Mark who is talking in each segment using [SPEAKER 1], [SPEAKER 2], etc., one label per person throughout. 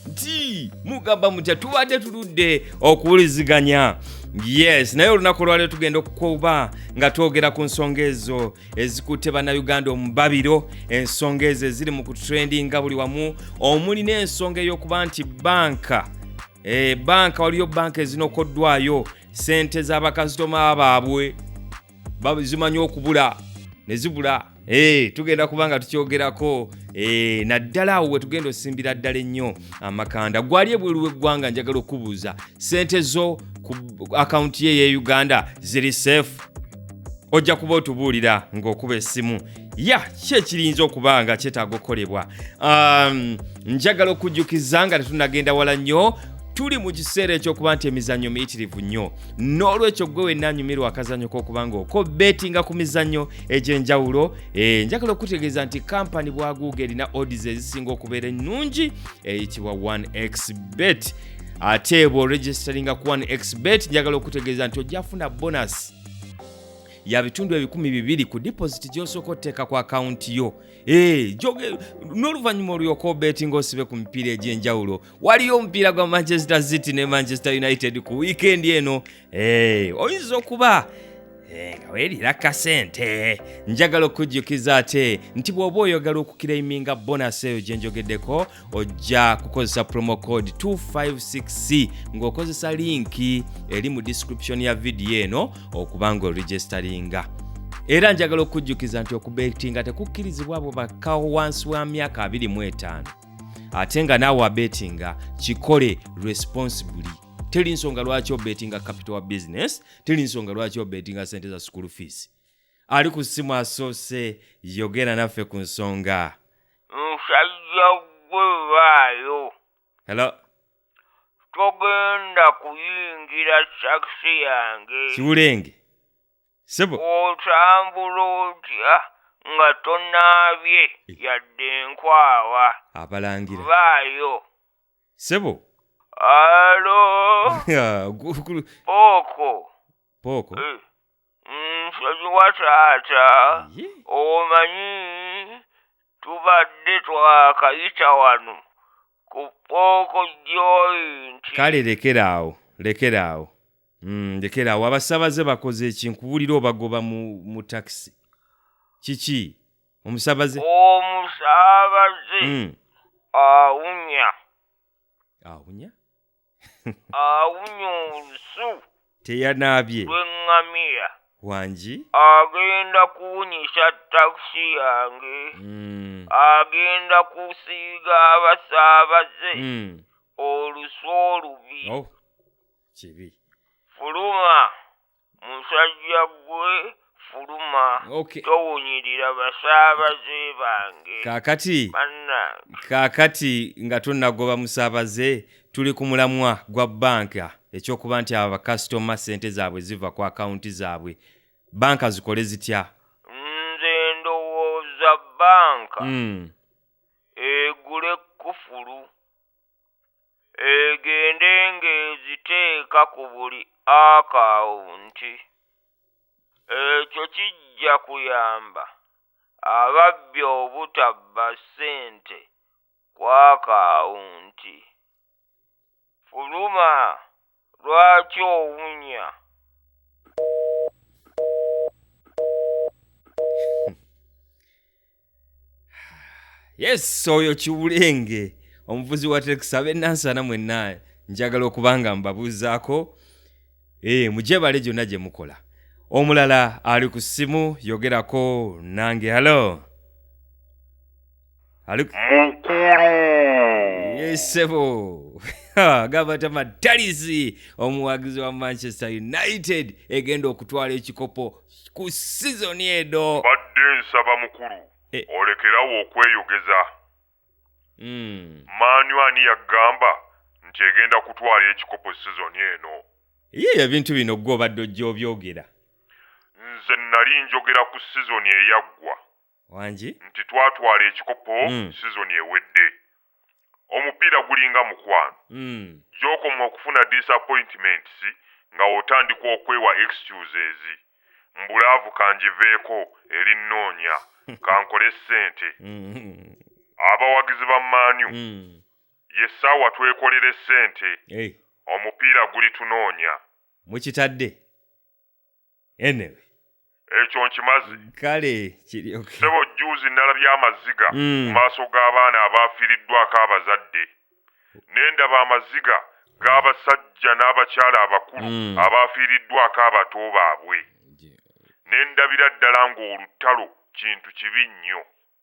[SPEAKER 1] nti mugamba mutya tubadde tuludde okuwuliziganya. Yes, naye olunaku lwaleero tugenda okukuba nga twogera ku nsonga ezo ezikutte bannayuganda omubabiro, ensonga ezo eziri mu kutrendinga buli wamu, omuli n'ensonga ey'okuba nti banka waliyo banka ezinokoddwayo sente z'abakasitoma baabwe zimanyi okubula ne zibula. Tugenda kubanga tukyogerako naddala awo we tugenda osimbira ddala ennyo amakanda. Gwali ebweru w'eggwanga njagala okubuuza sente zo ku akawunti ye ye Uganda ziri safe? Ojja kuba otubuulira ng'okuba essimu ki ekirinza okuba nga kyetaaga okukolebwa. Njagala okujjukiza nga tetunagenda wala nnyo, tuli mu kiseera ekyokuba nti emizannyo miyitirivu nnyo, n'olwekyo gwe wenna anyumirwa akazannyo k'okubanga okobbetinga ku mizannyo egy'enjawulo. Njagala okutegeeza nti kampani bwa Google erina odds ezisinga okubeera ennungi eyitibwa 1xbet. Ate bw'oregisteringa ku 1xbet njagala okutegeeza nti ojja funa bonus ya bitundu 200 ku deposit gy'osooka otteeka ku akawunti yo. N'oluvannyuma olyoka obetinga osibe ku mipiira egy'enjawulo. Waliyo omupiira gwa Manchester City ne Manchester United ku weekend eno. Oyinza okuba nga weerira kasente. Njagala okujjukiza ate nti bw'oba oyagala okukiraiminga bonus eyo gye njogeddeko, ojja kukozesa promo code 256C ng'okozesa linki eri mu description ya video eno okubanga oregisteringa. Era njagala okujjukiza nti okubetinga tekukkirizibwa abo bakkawo wansi wa myaka 25. Ate nga naawe abetinga kikole responsibly. Teri nsonga lwaki obetinga capital wa business, teri nsonga lwaki obetinga sente za school fees. Ali ku ssimu asoose, yogera naffe ku nsonga.
[SPEAKER 2] Musajja gwe baayo.
[SPEAKER 1] Hello.
[SPEAKER 2] Togenda kuyingira taxi yange.
[SPEAKER 1] Kiwulenge. Sebo.
[SPEAKER 2] Otambula otya nga tonaabye yadde enkwawa.
[SPEAKER 1] Abalangira.
[SPEAKER 2] Baayo.
[SPEAKER 1] Sebo.
[SPEAKER 2] Alo. Poko. Nsonyi wa taata. Omanyi tubadde twakayita wano ku Poko joint.
[SPEAKER 1] Kale lekeraawo. Lekeraawo. Abasaabaze bakoze eki? Nkuwulira obagoba mu taxi. Kiki? Omusaabaze?
[SPEAKER 2] Omusaabaze. Awunya. Awunya olusu.
[SPEAKER 1] Teyanaabye.
[SPEAKER 2] Lw'eŋŋamiya.
[SPEAKER 1] Wangi?
[SPEAKER 2] Agenda kuwunyisa taxi yange. Agenda kusiiga abasaabaze. Olusu olubi.
[SPEAKER 1] Kibi.
[SPEAKER 2] Fuluma. Musajja gwe fuluma. Towunyirira basaabaze bange.
[SPEAKER 1] Kaakati nga tonnagoba musaabaze, tuli ku mulamwa gwa banka ekyokuba nti abakasitoma sente zaabwe ziva ku akawunti zaabwe. Banka zikole zitya?
[SPEAKER 2] Nze ndowooza banka egule kufulu, egende ng'eziteeka ku buli akawunti. Ekyo kijja kuyamba ababbi obutabba ssente ku akawunti. Fuluma, lwaki owunya?
[SPEAKER 1] Yes, oyo Kiwulenge, omuvuzi wa taxi. Abennansana mwenna njagala okubanga mbabuuzaako. Mujebale gyonna gye mukola. Omulala ali ku ssimu, yogerako nange. Hello. Yesebo. Gaba tamatalizi omuwagizi wa Manchester United egenda okutwala ekikopo ku season eno.
[SPEAKER 3] Badde nsaba mukulu. Olekerawo okweyogeza. Manu ani yagamba nti egenda kutwala ekikopo season eno.
[SPEAKER 1] Ebintu bino gwe obadde ojja obyogera.
[SPEAKER 3] Nze nali njogera ku season eyaggwa.
[SPEAKER 1] Wangi?
[SPEAKER 3] Nti twatwala ekikopo season ewedde. Omupiira gulinga mukwano. Gy'okoma okufuna disappointments nga otandika okwewa excuses. Mbulaavu kanjiveeko eri nnoonya kankole ssente. Abawagizi ba Manu Yessaawa twekolere ssente. Omupiira guli tunoonya.
[SPEAKER 1] Mukitadde? Anyway.
[SPEAKER 3] Ekyo nkimaze.
[SPEAKER 1] Kale kiri okay.
[SPEAKER 3] Sebo juuzi nalabye amaziga mu maaso g'abaana abaafiiriddwako abazadde. N'endaba amaziga g'abasajja n'abakyala abakulu abaafiiriddwako abato baabwe. N'endabira ddala ng'olutalo kintu kibi nnyo.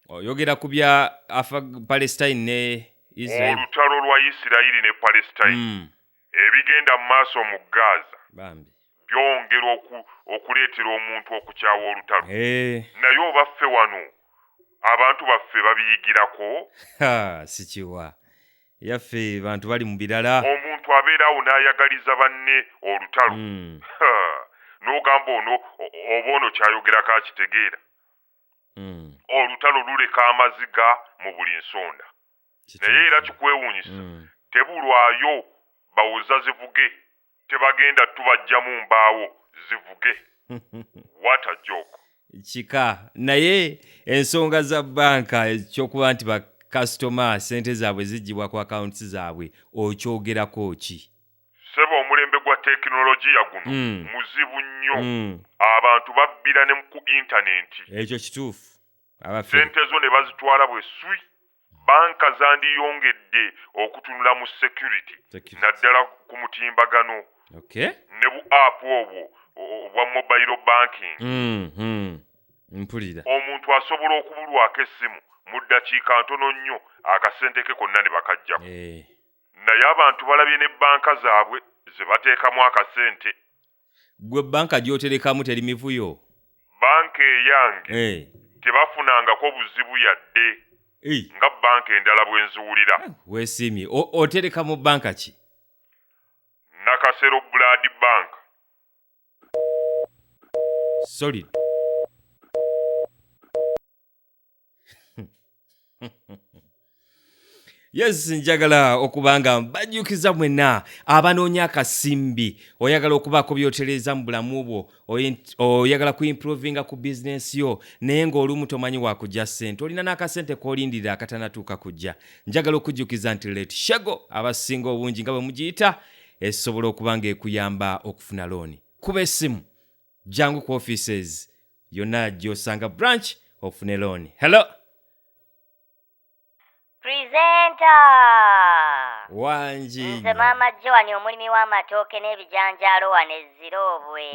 [SPEAKER 1] Oyogera ku bya Palestine ne Israel.
[SPEAKER 3] Olutalo lwa Isirayiri ne Palestine. Ebigenda mu maaso mu Gaza.
[SPEAKER 1] Bambi.
[SPEAKER 3] Byongera okuleetera omuntu okukyawa olutalo. Naye obaffe wano abantu baffe babiyigirako.
[SPEAKER 1] Sikiwa. Yaffe bantu bali mu birala.
[SPEAKER 3] Omuntu abeerawo n'ayagaliza banne olutalo. N'ogamba oba ono kyayogerako akitegeera. Olutalo luleka amaziga mu buli nsonda. Naye era kikwewuunyisa. Tebulwayo bawoza zivuge. Tebagenda tubajjamu mbaawo zivuge. What a joke.
[SPEAKER 1] Chika. Naye ensonga za banka ekyokuba nti ba customer sente zaabwe zijjibwa ku accounts zaabwe okyogerako ki?
[SPEAKER 3] Sebo omulembe gwa tekinologiya guno muzibu nnyo. Abantu babbira ne ku intaneti.
[SPEAKER 1] Ekyo kituufu.
[SPEAKER 3] Sente zo ne bazitwala bwe swi. Banka zandiyongedde okutunula mu security. Naddala ku mutimbagano.
[SPEAKER 1] Okay.
[SPEAKER 3] Ne bu app obwo obwa mobile banking.
[SPEAKER 1] Mpulira.
[SPEAKER 3] Omuntu asobola okubulwako essimu mu ddakiika ntono nnyo akasente ke konna ne bakajjako. Naye abantu balabye ne banka zaabwe ze bateekamu akasente.
[SPEAKER 1] Gwe banka gy'oterekamu teri mivuyo?
[SPEAKER 3] Banka eyange tebafunangako buzibu yadde. Nga banka endala bwe nzuwulira.
[SPEAKER 1] Weesiimye. Otereka mu banka ki?
[SPEAKER 3] Nakasero Blood Bank.
[SPEAKER 1] Solid. Yes, njagala okubanga bajjukiza mwenna abanoonya akasimbi oyagala okubaako byotereza mu bulamu bwo oyagala kuimprovinga ku business yo naye ng'olumu tomanyi wakujja ssente olina n'akasente k'olindirira akatanatuuka kujja. Njagala okujjukiza nti Let Shago abasinga obungi nga bwe mugiyita esobola okuba ng'ekuyamba okufuna looni. Kuba essimu jangu ku offices yonna gy'osanga branch ofune looni. Hello.
[SPEAKER 4] Presenter.
[SPEAKER 1] Wanji.
[SPEAKER 4] Nze Maama Joani omulimi w'amatooke n'ebijanjaalo wano Ezirobwe.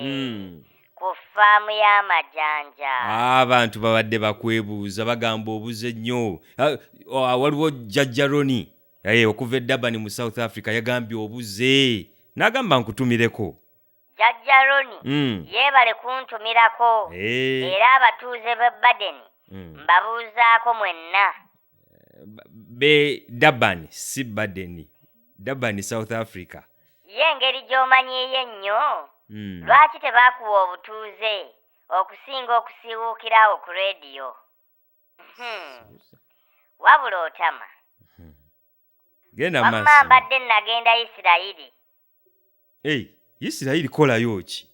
[SPEAKER 4] Ku faamu y'amajanja.
[SPEAKER 1] Abantu babadde bakwebuuza bagamba obuze nnyo. Waliwo Jjajja Roni okuva e Durban mu South Africa yagambye obuze. N'agamba nkutumireko.
[SPEAKER 4] Jjajja Roni yeebale kuntumirako. Era abatuuze b'e Baden mbabuuzaako mwenna.
[SPEAKER 1] Be Durban si Baden. Durban South Africa.
[SPEAKER 4] Ye ngeri gy'omanyiye ennyo. Lwaki tebaakuwa obutuuze okusinga okusiiwuukirawo ku leediyo? Wabula otama.
[SPEAKER 1] Genda maaso.
[SPEAKER 4] Wamma mbadde nagenda Isirayiri.
[SPEAKER 1] Isirayiri kolayo ki?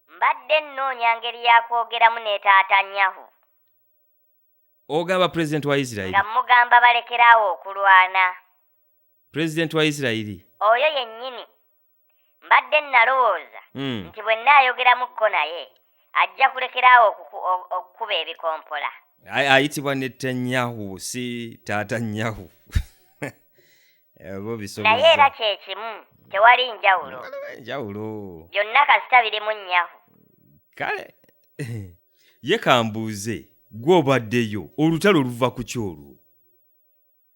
[SPEAKER 4] Mbadde nnoonya ngeri ya kwogeramu ne taata Nyahu.
[SPEAKER 1] Ogamba President wa Isirayiri?
[SPEAKER 4] Nga mugamba balekeraawo okulwana.
[SPEAKER 1] President wa Isirayiri?
[SPEAKER 4] Oyo yennyini. Mbadde nalowooza nti bwe nnaayogeramuko naye ajja kulekeraawo okukuba ebikompola.
[SPEAKER 1] Ayitibwa Netanyahu si taata Nyahu.
[SPEAKER 4] Naye era kye kimu tewali njawulo.
[SPEAKER 1] Njawulo.
[SPEAKER 4] Byonna kasita birimu Nyahu.
[SPEAKER 1] Kale ye kambuuze gwe obaddeyo olutalo luva ku kyolwo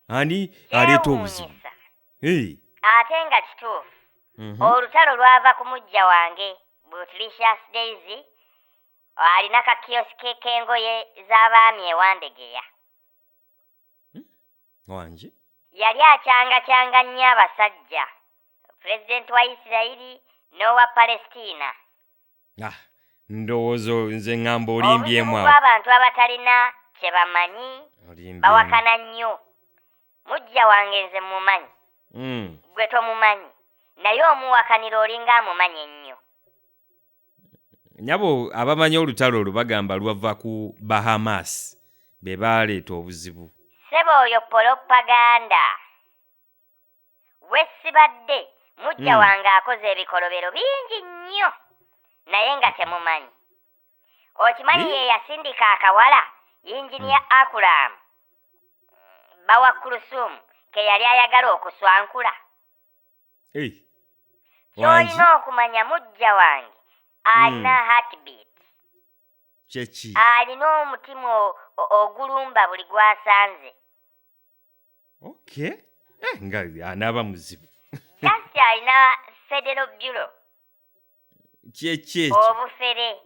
[SPEAKER 1] ani aleeta obuzibu?
[SPEAKER 4] Ate nga kituufu olutalo lwava ku mujja wange Butlicious Daisy alina kakiyosike k'engoye z'abaami ewandegeya.
[SPEAKER 1] Wanje
[SPEAKER 4] yali akyanga nnyo abasajja Pulezidenti wa Isirayiri n'owa Palestina.
[SPEAKER 1] Ndowooza nze ngamba olimbyemu awo.
[SPEAKER 4] Abantu abatalina kye bamanyi bawakana nnyo. Mujja wange nze mumanyi. Gwe tomumanyi. Naye omuwakanira olinga amumanyi ennyo.
[SPEAKER 1] Nyabo abamanyi olutalo olwo bagamba lwava ku Bahamas be baaleeta obuzibu.
[SPEAKER 4] Ssebo oyo propaganda. Wessibadde mujja wange akoze ebikolobero bingi nnyo naye nga temumanyi. Okimanyi ye yasindika akawala yinjiniya Akulamu bawa Kulusumu ke yali ayagala okuswankula. Ky'olina okumanya mujja wange alina heartbeat.
[SPEAKER 1] Chechi.
[SPEAKER 4] Alina omutima ogulumba buli gwasanze.
[SPEAKER 1] Okay. Nga anaaba muzibu.
[SPEAKER 4] Just alina Federal Bureau.
[SPEAKER 1] Chechi.
[SPEAKER 4] Obufere.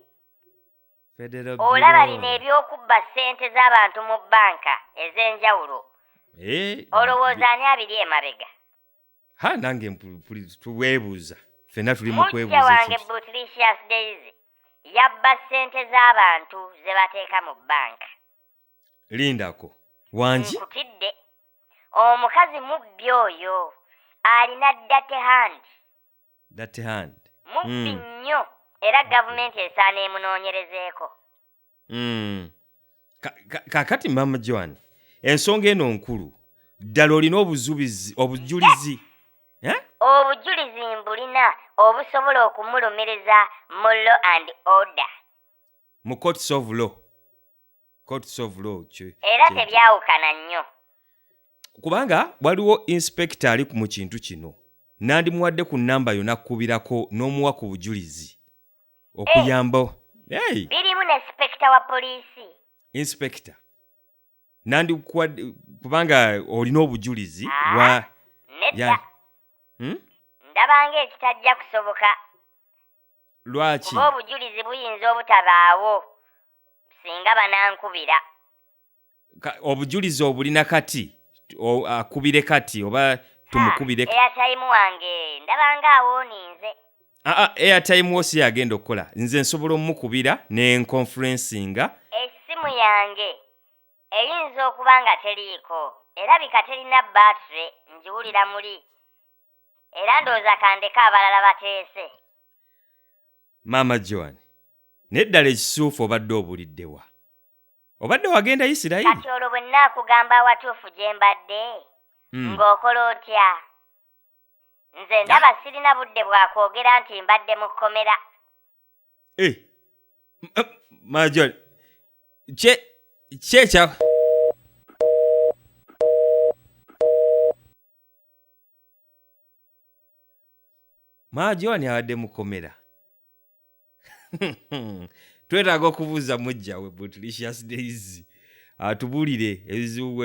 [SPEAKER 1] Federal Bureau.
[SPEAKER 4] Olaba bino ebyokubba ssente z'abantu mu bbanka ez'enjawulo. Olowooza ani abiri emabega?
[SPEAKER 1] Nange tuweebuuza. Ffenna tuli mu kwebuuza.
[SPEAKER 4] Mujja wange Butlicious Daisy yabba ssente z'abantu ze bateeka mu bbanka.
[SPEAKER 1] Lindako. Wangi?
[SPEAKER 4] Nkutidde. Omukazi mubbi oyo alina dirty hand. Mubbi nnyo era gavumenti esaana emunoonyerezeeko.
[SPEAKER 1] Kakati Mama Joan, ensonga eno nkulu. Ddala olina obujulizi.
[SPEAKER 4] Obujulizi mbulina obusobola okumulumiriza mu law and order.
[SPEAKER 1] Mu courts of law.
[SPEAKER 4] Era tebyawukana nnyo.
[SPEAKER 1] Kubanga waliwo inspector ali mu kintu kino. Nandimuwadde ku nnamba yo nakkubirako n'omuwa ku bujulizi. Okuyamba.
[SPEAKER 4] Birimu ne inspector wa poliisi.
[SPEAKER 1] Inspector. Kubanga olina obujulizi.
[SPEAKER 4] Nedda. Ndabanga ekitajja kusoboka.
[SPEAKER 1] Lwaki?
[SPEAKER 4] Kuba obujulizi buyinza obutabaawo singa banankubira.
[SPEAKER 1] Obujulizi obulina kati. Akubire kati oba tumukubire.
[SPEAKER 4] Airtime wange ndabanga awoninze.
[SPEAKER 1] Airtime wosi yagenda okukola. Nze nsobola omukubira ne conferencinga.
[SPEAKER 4] Essimu yange eyinza okuba nga teriiko era bikaterina battery njiwulira muli. Era ndowooza kandeka abalala bateese.
[SPEAKER 1] Mama Joan, neddala ekisuufu obadde obuliddewa. Obadde wagenda Isirayiri?
[SPEAKER 4] Kati olwo bwe nnaakugamba awatuufu gye mbadde ng'okola otya? Nze ndaba sirina budde bwa kwogera nti mbadde mu kkomera.
[SPEAKER 1] Mama Joan, kyekya Mama Joan abadde mu kkomera. Twetaaga okubuuza mujja we Butlicious Daisy atubuulire ebizibu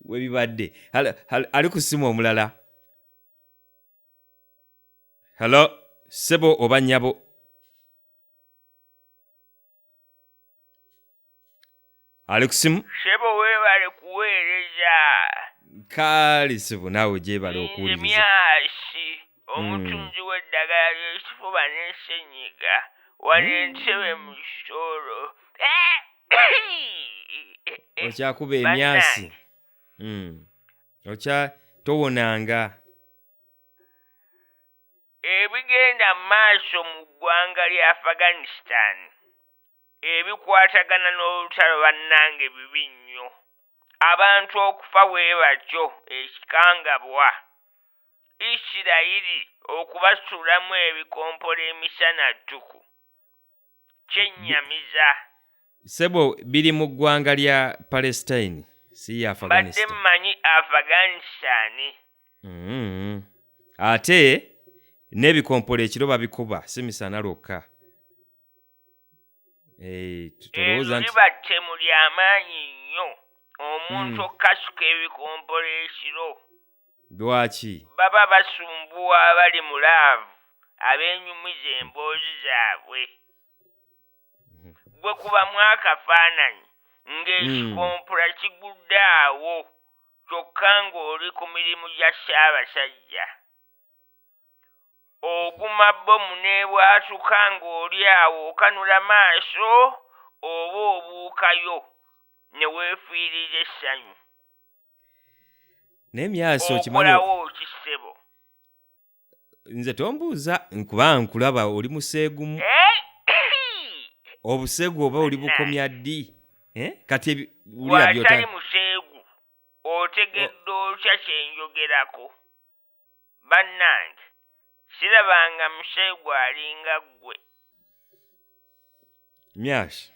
[SPEAKER 1] webibadde. Ali ku ssimu omulala. Hello, ssebo oba nnyabo? Ali ku ssimu?
[SPEAKER 2] Ssebo weebale kuweereza.
[SPEAKER 1] Kaali ssebo naawe gyebala okuwuliriza.
[SPEAKER 2] Myasi omutunzi w'eddagala ly'ekifuba n'essenyiga. Wanentebe mu kisoro.
[SPEAKER 1] Okyakuba emyasi. Towonanga.
[SPEAKER 2] Ebigenda maaso mu ggwanga lya Afghanistan ebikwatagana n'olutalo bannange bibi nnyo. Abantu okufa bwe batyo ekikangabwa. Isirayiri okubasuulamu ebikompolo emisana ttuku. Kyennyamiza.
[SPEAKER 1] Sebo biri mu ggwanga lya Palestine, si ya Afghanistan.
[SPEAKER 2] Badde mmanyi Afghanistan.
[SPEAKER 1] Ate n'ebikompolo ekiro babikuba si misana lwokka. Tulowooza nti
[SPEAKER 2] libattemu ly'amaanyi nnyo. Omuntu okasuka ebikompolo ekiro.
[SPEAKER 1] Lwaki?
[SPEAKER 2] Baba basumbuwa abali mu laavu abeenyumiza emboozi zaabwe. Bwe kubamu akafaananyi ng'ekikompula kigudde awo kyokka ng'oli ku mirimu gya Ssaabasajja. Oguma bbomu n'ebwatuka ng'oli awo okanula maaso oba obuukayo ne weefiiriza essanyu.
[SPEAKER 1] N'emyaso okimanyi.
[SPEAKER 2] Okolawo ki ssebo?
[SPEAKER 1] Nze tombuuza nkuba nkulaba oli museegumu. Obusegu oba oli bukomya ddi? Kati ulya byota.
[SPEAKER 2] Watali museegu. otegedde otya kye njogerako? Bannange, sirabanga musego alinga ggwe.
[SPEAKER 1] Myasi,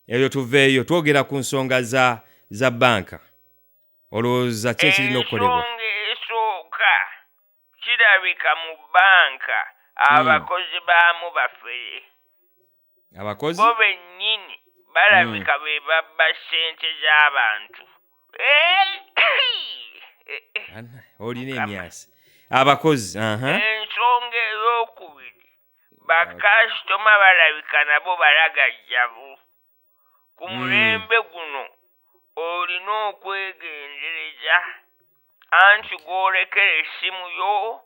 [SPEAKER 1] ebyo tuveeyo twogera ku nsonga za banka. Olowooza ki ekirina okukolebwa?
[SPEAKER 2] Ensonga esooka kirabika mu banka abakozi baamu bafere.
[SPEAKER 1] Abakozi?
[SPEAKER 2] Bo bennyini balabika be babba ssente z'abantu.
[SPEAKER 1] Olina emyasi. Abakozi,
[SPEAKER 2] Ensonga ey'okubiri, bakasitoma balabika nabo balagajjavu. Ku mulembe guno olina okwegendereza, anti gw'olekera essimu yo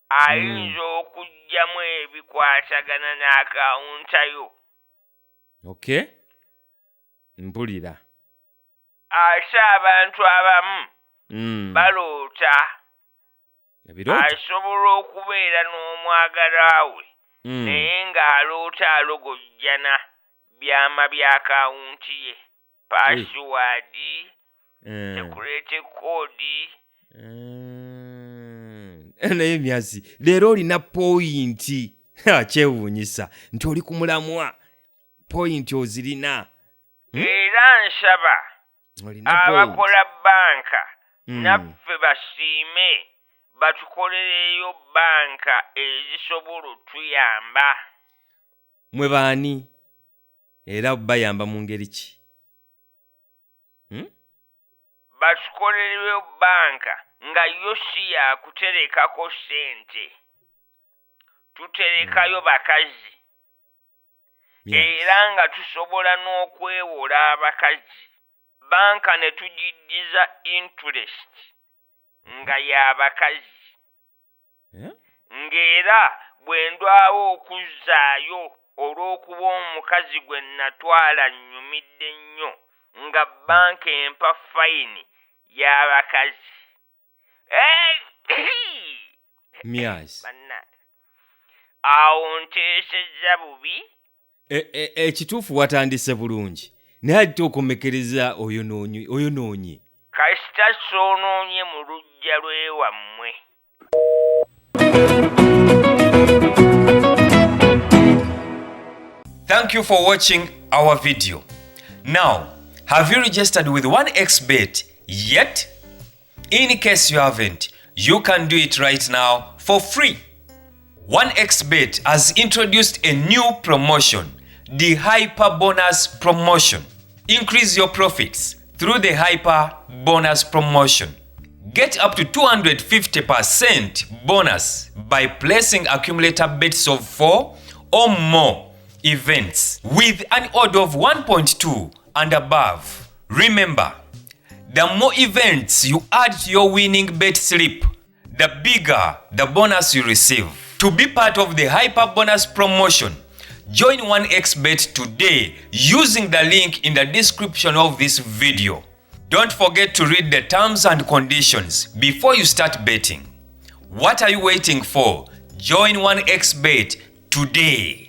[SPEAKER 2] ayinza okuggyamu ebikwatagana n'akawunta yo.
[SPEAKER 1] Okay. Mpulira.
[SPEAKER 2] Ate abantu abamu baloota.
[SPEAKER 1] Ebirooto?
[SPEAKER 2] Asobola okubeera n'omwagalwa we naye ng'aloota alogojjana byama by'akawunti ye, paasiwaadi, sekurete koodi.
[SPEAKER 1] Naye myasi, leero olina poyinti. Kyewuunyisa nti oli ku mulamwa. Poyinti ozirina.
[SPEAKER 2] Era nsaba abakola banka naffe basiime batukolereyo banka ezisobola otuyamba.
[SPEAKER 1] Mwe baani? Era bayamba mu ngeri ki?
[SPEAKER 2] Batukolereyo banka nga yo si yakuterekako ssente. Tuterekayo bakazi. Era nga tusobola n'okwewola abakazi. Banka ne tugiddiza interest nga y'abakazi. Ng'era bwe ndwawo okuzzaayo olw'okuba omukazi gwe natwala nnyumidde nnyo nga banka empa fayini y'abakazi.
[SPEAKER 1] Myasi.
[SPEAKER 2] Awo nteesezza bubi.
[SPEAKER 1] Ekituufu watandise bulungi. Naye ate okomekereza oyonoonye.
[SPEAKER 2] Kasita soonoonye mu luggya lw'ewammwe.
[SPEAKER 1] Thank you for watching our video. Now, have you registered with 1xBet yet? In case you haven't, you can do it right now for free. 1xBet has introduced a new promotion, the Hyper Bonus Promotion. Increase your profits through the Hyper Bonus Promotion. Get up to 250% bonus by placing accumulator bets of 4 or more events with an order of 1.2 and above. Remember, the more events you add to your winning bet slip, the bigger the bonus you receive. To be part of the Hyper Bonus Promotion, join 1xBet today using the link in the description of this video. Don't forget to read the terms and conditions before you start betting. What are you waiting for? Join 1xBet today.